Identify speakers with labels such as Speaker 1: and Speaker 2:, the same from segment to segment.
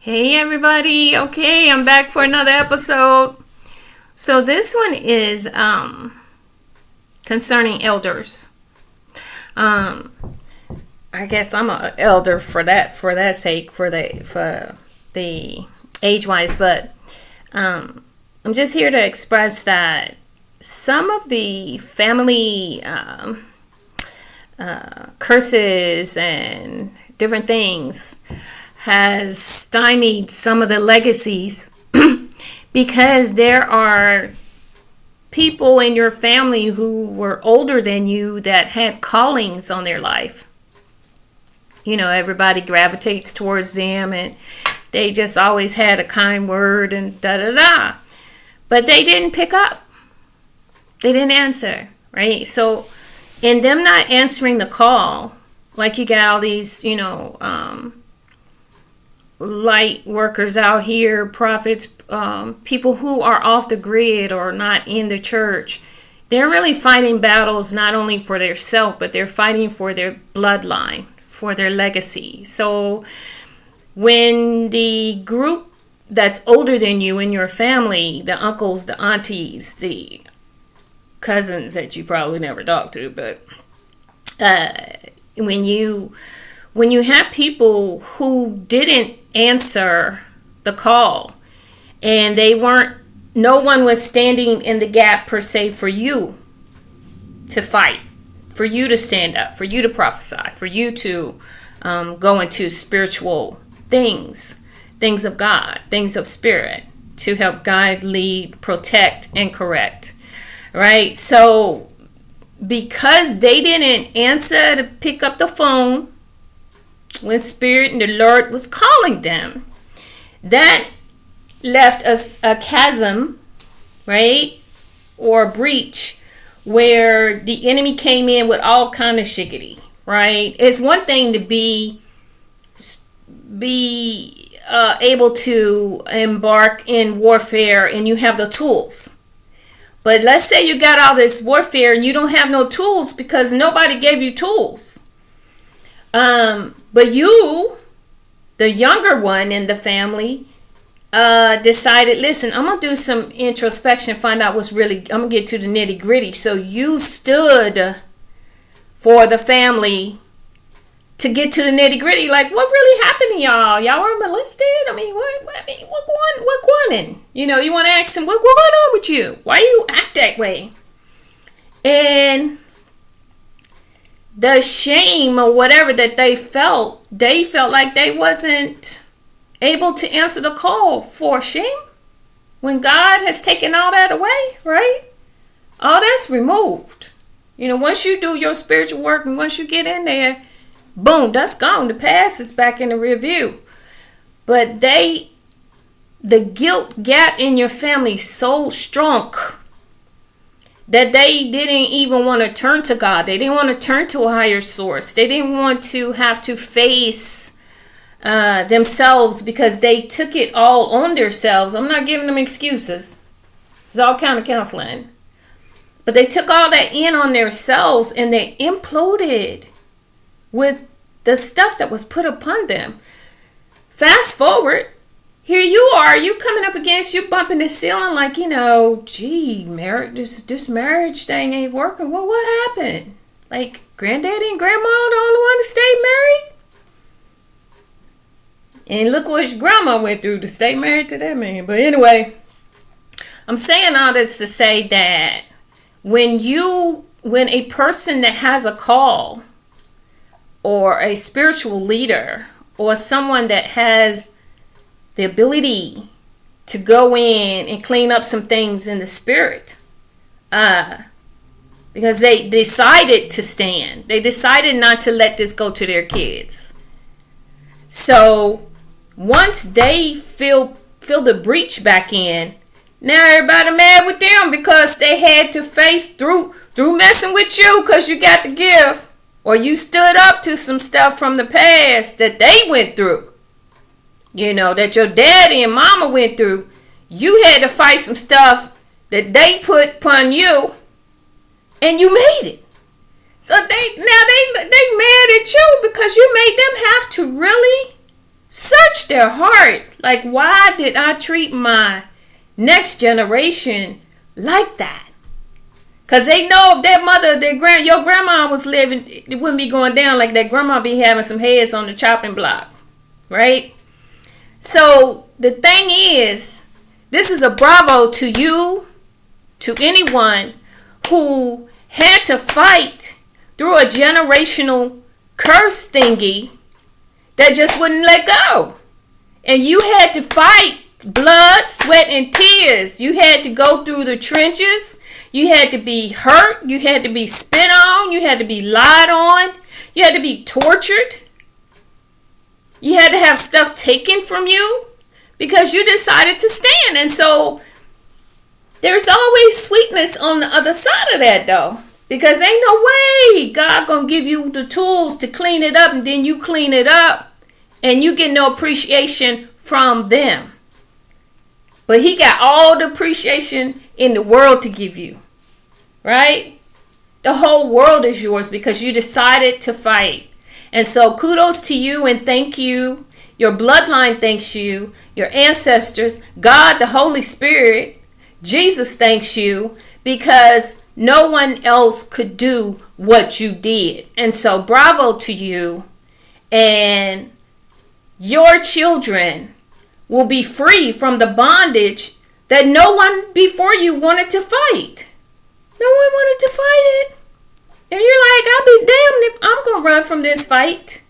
Speaker 1: Hey everybody. Okay, I'm back for another episode. So this one is concerning elders. Um I guess I'm an elder for that sake for the age wise, but I'm just here to express that some of the family curses and different things has stymied some of the legacies because there are people in your family who were older than you that had callings on their life. You know, everybody gravitates towards them and they just always had a kind word and da da da. But they didn't pick up. They didn't answer, right? So in them not answering the call, like you got all these, light workers out here, prophets, people who are off the grid or not in the church. They're really fighting battles not only for their self, but they're fighting for their bloodline, for their legacy. So when the group that's older than you in your family, the uncles, the aunties, the cousins that you probably never talked to, but when you have people who didn't answer the call and no one was standing in the gap per se for you to fight, for you to stand up, for you to prophesy, for you to go into spiritual things of God, things of spirit, to help guide, lead, protect, and correct, right? So because they didn't answer to pick up the phone when Spirit and the Lord was calling them, that left us a chasm, right? Or a breach where the enemy came in with all kind of shiggity, right? It's one thing to be able to embark in warfare and you have the tools. But let's say you got all this warfare and you don't have no tools because nobody gave you tools. But you, the younger one in the family, decided, listen, I'm going to do some introspection, find out what's really, I'm going to get to the nitty gritty. So you stood for the family to get to the nitty gritty. Like, what really happened to y'all? Y'all were molested? I mean, what going on? You know, you want to ask them, what going on with you? Why you act that way? And the shame or whatever that they felt like they wasn't able to answer the call for shame when God has taken all that away, right? All that's removed. You know, once you do your spiritual work and once you get in there, boom, that's gone. The past is back in the rear view. But the guilt got in your family so strong that they didn't even want to turn to God. They didn't want to turn to a higher source. They didn't want to have to face themselves because they took it all on themselves. I'm not giving them excuses. It's all kind of counseling. But they took all that in on themselves and they imploded with the stuff that was put upon them. Fast forward. Here you are, you coming up against, you bumping the ceiling like, gee, this marriage thing ain't working. Well, what happened? Like, granddaddy and grandma are the only one to stay married? And look what your grandma went through to stay married to that man. But anyway, I'm saying all this to say that when a person that has a call or a spiritual leader or someone that has the ability to go in and clean up some things in the spirit, because they decided to stand. They decided not to let this go to their kids. So once they feel the breach back in, now everybody mad with them because they had to face through messing with you because you got the gift or you stood up to some stuff from the past that they went through. That your daddy and mama went through. You had to fight some stuff that they put upon you, and you made it. So they mad at you because you made them have to really search their heart. Like, why did I treat my next generation like that? Because they know if their mother, your grandma was living, it wouldn't be going down like that. Grandma be having some heads on the chopping block, right? So the thing is, this is a bravo to you, to anyone who had to fight through a generational curse thingy that just wouldn't let go. And you had to fight blood, sweat, and tears. You had to go through the trenches. You had to be hurt. You had to be spit on. You had to be lied on. You had to be tortured. You had to have stuff taken from you because you decided to stand. And so there's always sweetness on the other side of that, though. Because ain't no way God gonna give you the tools to clean it up and then you clean it up and you get no appreciation from them. But he got all the appreciation in the world to give you, right? The whole world is yours because you decided to fight. And so kudos to you and thank you. Your bloodline thanks you. Your ancestors, God, the Holy Spirit, Jesus thanks you because no one else could do what you did. And so bravo to you. And your children will be free from the bondage that no one before you wanted to fight. No one wanted to fight it. And you're like, I'll be damned if I'm going to run from this fight.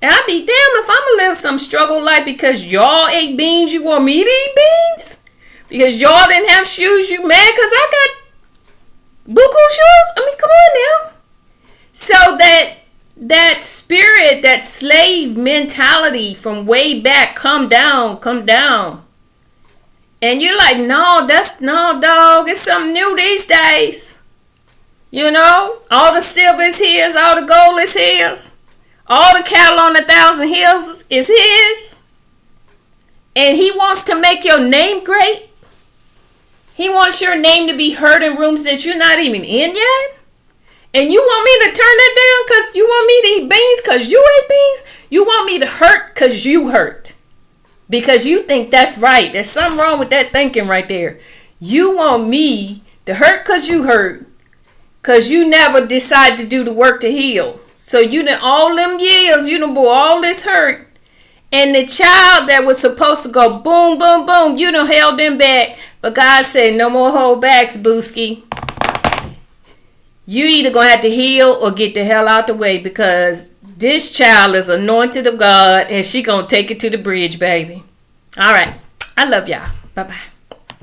Speaker 1: And I'll be damned if I'm going to live some struggle life because y'all ate beans, you want me to eat beans? Because y'all didn't have shoes, you mad because I got buku shoes? I mean, come on now. So that spirit, that slave mentality from way back, come down. And you're like, no, dog. It's something new these days. You know, all the silver is his, all the gold is his. All the cattle on 1,000 hills is his. And he wants to make your name great. He wants your name to be heard in rooms that you're not even in yet. And you want me to turn that down because you want me to eat beans because you ate beans? You want me to hurt because you hurt. Because you think that's right. There's something wrong with that thinking right there. You want me to hurt because you hurt. Because you never decide to do the work to heal. So you done all them years, you done bore all this hurt. And the child that was supposed to go boom, boom, boom, you done held them back. But God said, no more holdbacks, Booski. You either going to have to heal or get the hell out the way because this child is anointed of God and she going to take it to the bridge, baby. All right. I love y'all. Bye-bye.